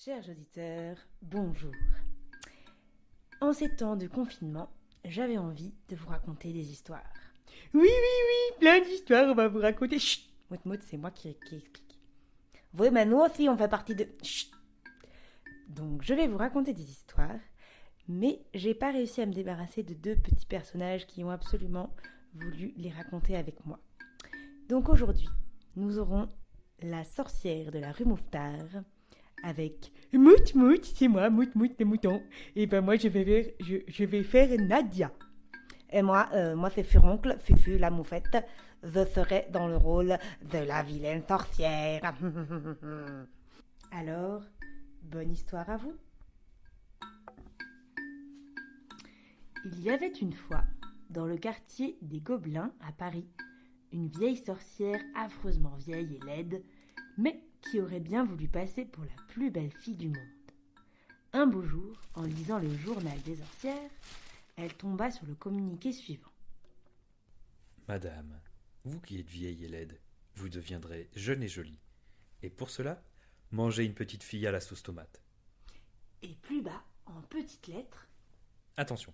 Chers auditeurs, bonjour. En ces temps de confinement, j'avais envie de vous raconter des histoires. Oui, plein d'histoires, on va vous raconter. Chut, Mout, c'est moi qui explique. Oui, mais nous aussi, on fait partie de... Chut. Donc, je vais vous raconter des histoires, mais j'ai pas réussi à me débarrasser de deux petits personnages qui ont absolument voulu les raconter avec moi. Donc aujourd'hui, nous aurons la sorcière de la rue Mouffetard, avec Mout, c'est moi, Mout le mouton. Et ben moi je vais faire Nadia. Et moi c'est Furoncle, Fufu la moufette. Je serai dans le rôle de la vilaine sorcière. Alors, bonne histoire à vous. Il y avait une fois, dans le quartier des Gobelins à Paris, une vieille sorcière affreusement vieille et laide, mais qui aurait bien voulu passer pour la plus belle fille du monde. Un beau jour, en lisant le journal des sorcières, elle tomba sur le communiqué suivant. Madame, vous qui êtes vieille et laide, vous deviendrez jeune et jolie. Et pour cela, mangez une petite fille à la sauce tomate. Et plus bas, en petites lettres, Attention,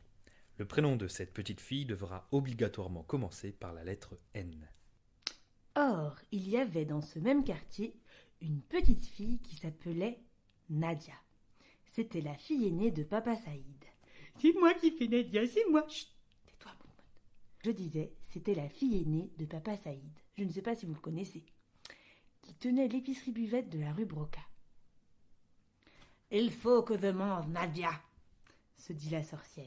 le prénom de cette petite fille devra obligatoirement commencer par la lettre N. Or, il y avait dans ce même quartier une petite fille qui s'appelait Nadia. C'était la fille aînée de Papa Saïd. C'est moi qui fais Nadia, c'est moi. Chut, tais-toi, Mout. Je disais, c'était la fille aînée de Papa Saïd. Je ne sais pas si vous le connaissez. Qui tenait l'épicerie buvette de la rue Broca. Il faut que je mange Nadia, se dit la sorcière.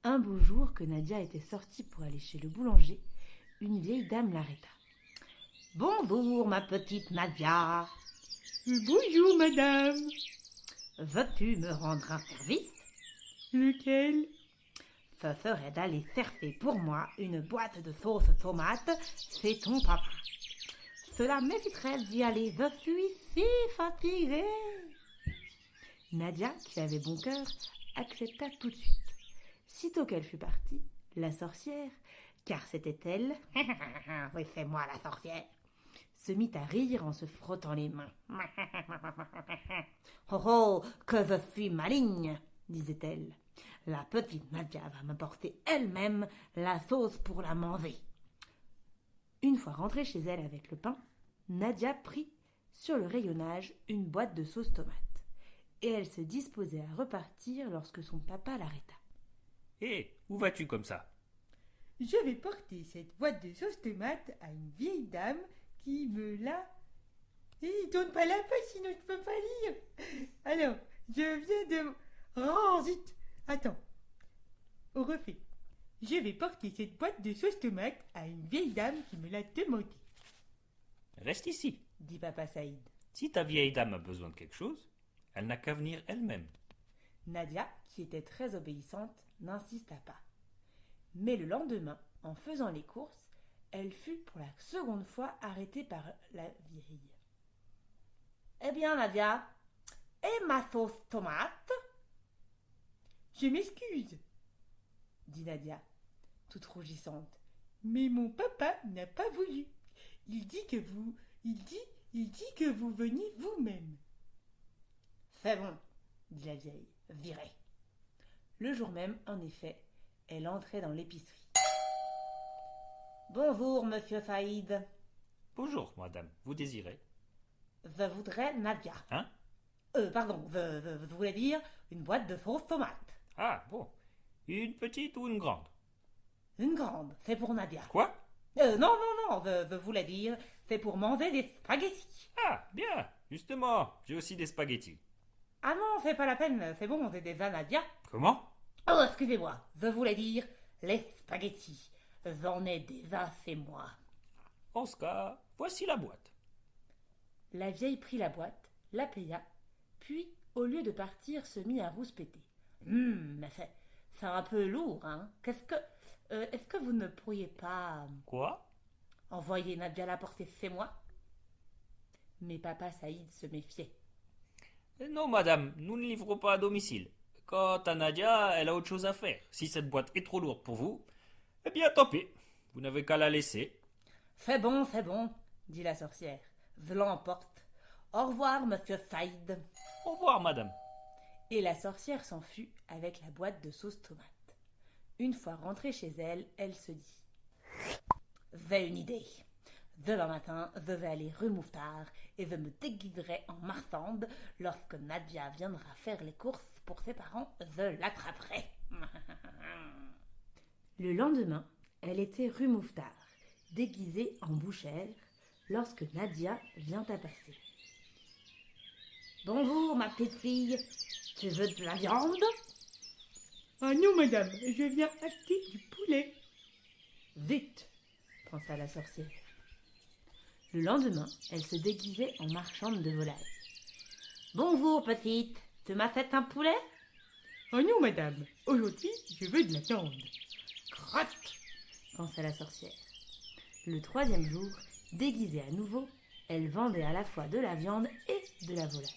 Un beau jour que Nadia était sortie pour aller chez le boulanger, une vieille dame l'arrêta. Bonjour, ma petite Nadia. Bonjour, madame. Veux-tu me rendre un service? Lequel? Ce serait d'aller chercher pour moi une boîte de sauce tomate chez ton papa. Cela m'éviterait d'y aller, je suis si fatiguée. Nadia, qui avait bon cœur, accepta tout de suite. Sitôt qu'elle fut partie, la sorcière, car c'était elle, oui c'est moi la sorcière, se mit à rire en se frottant les mains. Oh oh, que je suis maligne, disait-elle. La petite Nadia va m'apporter elle-même la sauce pour la manger. Une fois rentrée chez elle avec le pain, Nadia prit sur le rayonnage une boîte de sauce tomate. Et elle se disposait à repartir lorsque son papa l'arrêta. Hé, où vas-tu comme ça? Je vais porter cette boîte de sauce tomate à une vieille dame qui me l'a... Tourne pas la page sinon je peux pas lire. Alors, je viens de... Oh zut. Attends. On refait. Je vais porter cette boîte de sauce tomate à une vieille dame qui me l'a demandé, Reste ici. dit Papa Saïd. Si ta vieille dame a besoin de quelque chose, elle n'a qu'à venir elle-même. Nadia, qui était très obéissante, n'insista pas. Mais le lendemain, en faisant les courses, elle fut pour la seconde fois arrêtée par la vieille. « Eh bien, Nadia, et ma sauce tomate ?» Je m'excuse, dit Nadia, toute rougissante. mais mon papa n'a pas voulu. Il dit que vous veniez vous-même. C'est bon, dit la vieille, virée. Le jour même, en effet, elle entrait dans l'épicerie. Bonjour, monsieur Saïd. Bonjour, madame. Vous désirez? Je voudrais Nadia. Hein? Pardon, je voulais dire une boîte de sauce tomate. Ah, bon. Une petite ou une grande? Une grande, c'est pour Nadia. Quoi? Non, je voulais dire, c'est pour manger des spaghettis. Ah, bien. Justement, j'ai aussi des spaghettis. Ah non, c'est pas la peine, c'est bon, c'est déjà Nadia. Comment? Oh, excusez-moi, je voulais dire les spaghettis. J'en ai déjà chez moi. En ce cas, voici la boîte. La vieille prit la boîte, la paya, puis, au lieu de partir, se mit à rouspéter. Mais c'est un peu lourd, hein. Est-ce que vous ne pourriez pas Quoi? envoyer Nadia la porter chez moi? Mais papa Saïd se méfiait. Non, madame, nous ne livrons pas à domicile. Quant à Nadia, elle a autre chose à faire. Si cette boîte est trop lourde pour vous, eh bien, tant pis. Vous n'avez qu'à la laisser. C'est bon, dit la sorcière. Je l'emporte. Au revoir, monsieur Saïd. Au revoir, madame. Et la sorcière s'en fut avec la boîte de sauce tomate. Une fois rentrée chez elle, elle se dit: j'ai une idée. Demain matin, je vais aller rue Mouffetard et je me déguiserai en marchande. Lorsque Nadia viendra faire les courses pour ses parents, je l'attraperai. Le lendemain, elle était rue Mouffetard, déguisée en bouchère, lorsque Nadia vient à passer. Bonjour, ma petite fille. Tu veux de la viande? Ah non, madame, je viens acheter du poulet. Vite, pensa la sorcière. Le lendemain, elle se déguisait en marchande de volailles. Bonjour, petite. Tu m'as fait un poulet? Ah non, madame, aujourd'hui, je veux de la viande. Crotte, pensa la sorcière. Le troisième jour, déguisée à nouveau, elle vendait à la fois de la viande et de la volaille.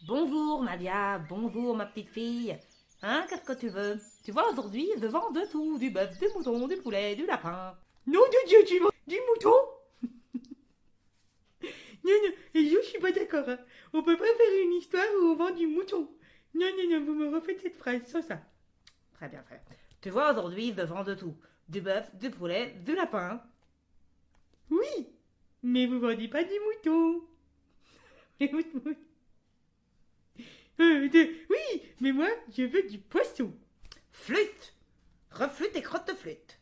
Bonjour, Nadia. Bonjour, ma petite fille. Hein, qu'est-ce que tu veux? Tu vois, aujourd'hui, je vends de tout. Du bœuf, du mouton, du poulet, du lapin. Nom de Dieu, tu vends du mouton? Non, je suis pas d'accord. Hein. On peut pas faire une histoire où on vend du mouton. Non, vous me refaites cette phrase sans ça. Très bien, frère. Tu vois, aujourd'hui, je vends de tout. Du bœuf, du poulet, du lapin. Oui, mais vous vendez pas du mouton. Oui, mais moi, je veux du poisson. Flûte! Reflûte et crotte de flûte.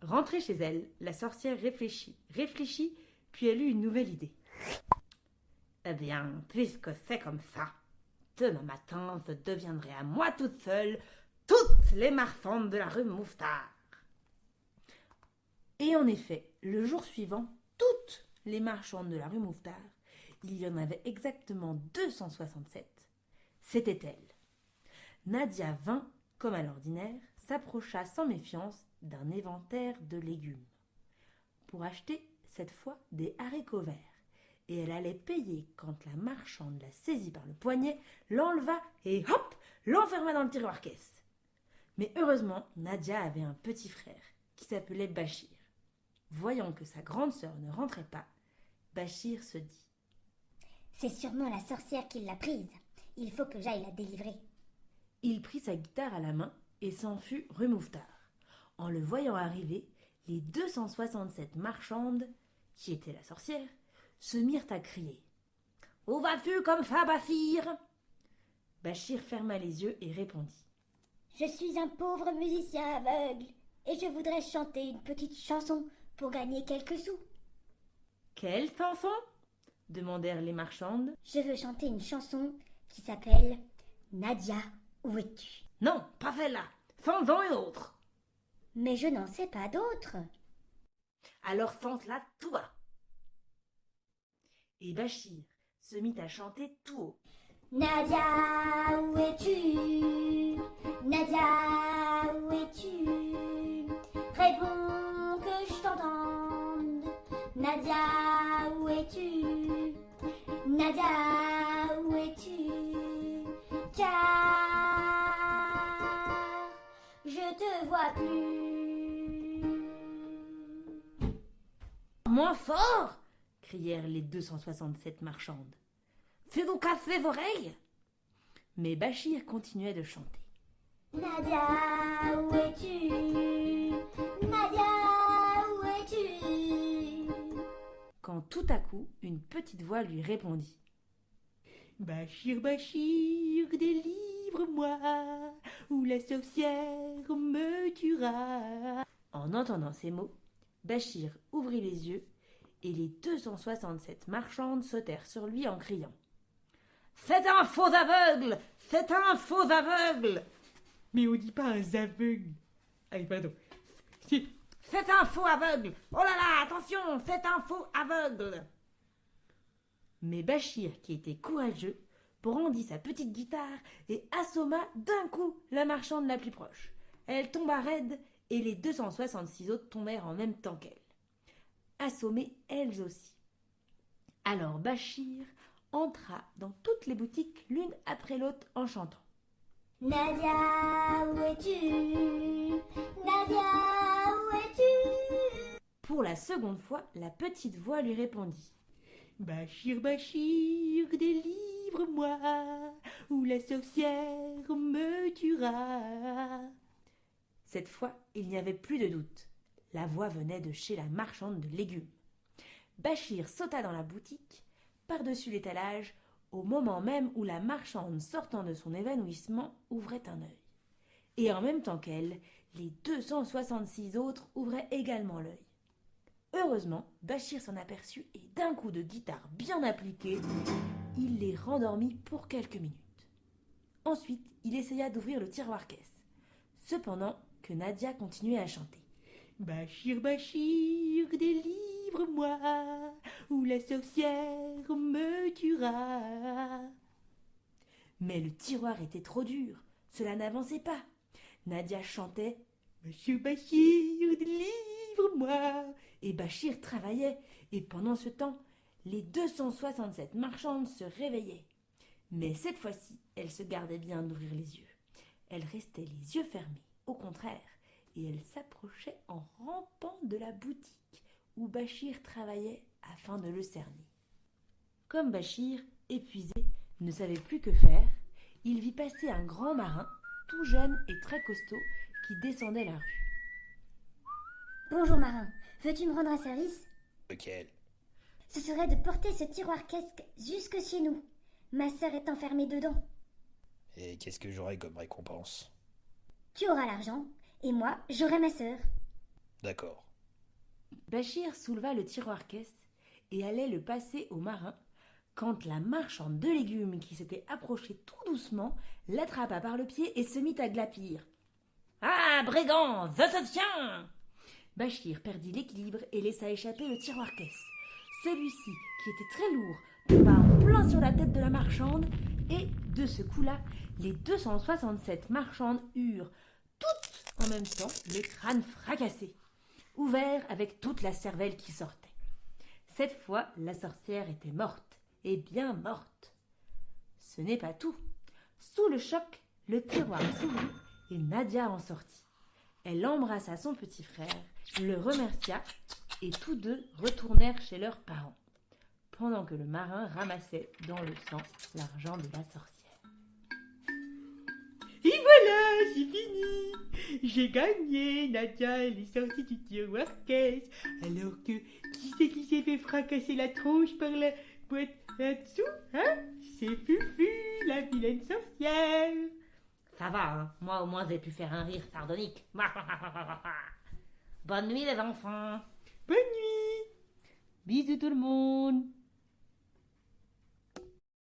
Rentrée chez elle, la sorcière réfléchit, puis elle eut une nouvelle idée. Eh bien, puisque c'est comme ça, demain matin, je deviendrai à moi toute seule toutes les marchandes de la rue Mouffetard. Et en effet, le jour suivant, toutes les marchandes de la rue Mouffetard, il y en avait exactement 267, c'était elle. Nadia vint, comme à l'ordinaire, s'approcha sans méfiance d'un éventaire de légumes pour acheter cette fois des haricots verts, et elle allait payer quand la marchande la saisit par le poignet, l'enleva et hop, l'enferma dans le tiroir-caisse. Mais heureusement, Nadia avait un petit frère qui s'appelait Bachir. Voyant que sa grande sœur ne rentrait pas, Bachir se dit: c'est sûrement la sorcière qui l'a prise. Il faut que j'aille la délivrer. Il prit sa guitare à la main et s'en fut rue Mouffetard. En le voyant arriver, les 267 marchandes, qui étaient la sorcière, se mirent à crier: où vas-tu comme ça, Bachir? Bachir ferma les yeux et répondit: je suis un pauvre musicien aveugle et je voudrais chanter une petite chanson pour gagner quelques sous. Quelle chanson? Demandèrent les marchandes. Je veux chanter une chanson qui s'appelle Nadia, où es-tu? Non, pas celle-là, chante-en une autre. Mais je n'en sais pas d'autre. Alors chante-la tout bas. Et Bachir se mit à chanter tout haut. Nadia, où es-tu? Nadia, où es-tu? Réponds que je t'entende. Nadia, où es-tu? Nadia, où es-tu? Car je te vois plus. Moins fort! Crièrent les 267 marchandes. Fais-vous casser les oreilles! Mais Bachir continuait de chanter. Nadia, où es-tu? Nadia, où es-tu? Quand tout à coup, une petite voix lui répondit. Bachir, Bachir, délivre-moi, ou la sorcière me tuera. En entendant ces mots, Bachir ouvrit les yeux et les 267 marchandes sautèrent sur lui en criant: c'est un faux aveugle! C'est un faux aveugle! Mais on dit pas un aveugle. Allez, pardon. C'est un faux aveugle! Oh là là, attention, c'est un faux aveugle! Mais Bachir, qui était courageux, brandit sa petite guitare et assomma d'un coup la marchande la plus proche. Elle tomba raide et les 266 autres tombèrent en même temps qu'elle, assommées elles aussi. Alors Bachir entra dans toutes les boutiques l'une après l'autre en chantant. Nadia, où es-tu? Nadia, où es-tu? Pour la seconde fois, la petite voix lui répondit. Bachir, Bachir, délivre-moi, livre-moi, ou la sorcière me tuera. » Cette fois, il n'y avait plus de doute. La voix venait de chez la marchande de légumes. Bachir sauta dans la boutique, par-dessus l'étalage, au moment même où la marchande, sortant de son évanouissement, ouvrait un œil. Et en même temps qu'elle, les 266 autres ouvraient également l'œil. Heureusement, Bachir s'en aperçut et d'un coup de guitare bien appliqué, il les rendormit pour quelques minutes. Ensuite, il essaya d'ouvrir le tiroir-caisse. Cependant que Nadia continuait à chanter. « Bachir, Bachir, délivre-moi, ou la sorcière me tuera. » Mais le tiroir était trop dur, cela n'avançait pas. Nadia chantait « Bachir, Bachir, délivre-moi. » et Bachir travaillait, et pendant ce temps, les 267 marchandes se réveillaient. Mais cette fois-ci, elles se gardaient bien d'ouvrir les yeux. Elles restaient les yeux fermés, au contraire, et elles s'approchaient en rampant de la boutique où Bachir travaillait afin de le cerner. Comme Bachir, épuisé, ne savait plus que faire, il vit passer un grand marin, tout jeune et très costaud, qui descendait la rue. « Bonjour marin, veux-tu me rendre un service ? » Lequel? Ce serait de porter ce tiroir-caisse jusque chez nous. Ma sœur est enfermée dedans. Et qu'est-ce que j'aurai comme récompense? Tu auras l'argent, et moi, j'aurai ma sœur. D'accord. Bachir souleva le tiroir-caisse et allait le passer au marin quand la marchande de légumes qui s'était approchée tout doucement l'attrapa par le pied et se mit à glapir. « Ah, brigand, ça se tient !» Bachir perdit l'équilibre et laissa échapper le tiroir-caisse. Celui-ci, qui était très lourd, tomba en plein sur la tête de la marchande et, de ce coup-là, les 267 marchandes eurent toutes en même temps le crâne fracassé, ouvert avec toute la cervelle qui sortait. Cette fois, la sorcière était morte, et bien morte. Ce n'est pas tout. Sous le choc, le tiroir s'ouvrit et Nadia en sortit. Elle embrassa son petit frère, le remercia et tous deux retournèrent chez leurs parents, pendant que le marin ramassait dans le sang l'argent de la sorcière. Et voilà, c'est fini. J'ai gagné. Nadia, elle est sortie du tiroir-caisse. Alors que, qui c'est qui s'est fait fracasser la tronche par la boîte là-dessous, hein? C'est Fufu, la vilaine sorcière. Ça va, hein. Moi au moins j'ai pu faire un rire sardonique. Bonne nuit les enfants. Bonne nuit. Bisous tout le monde.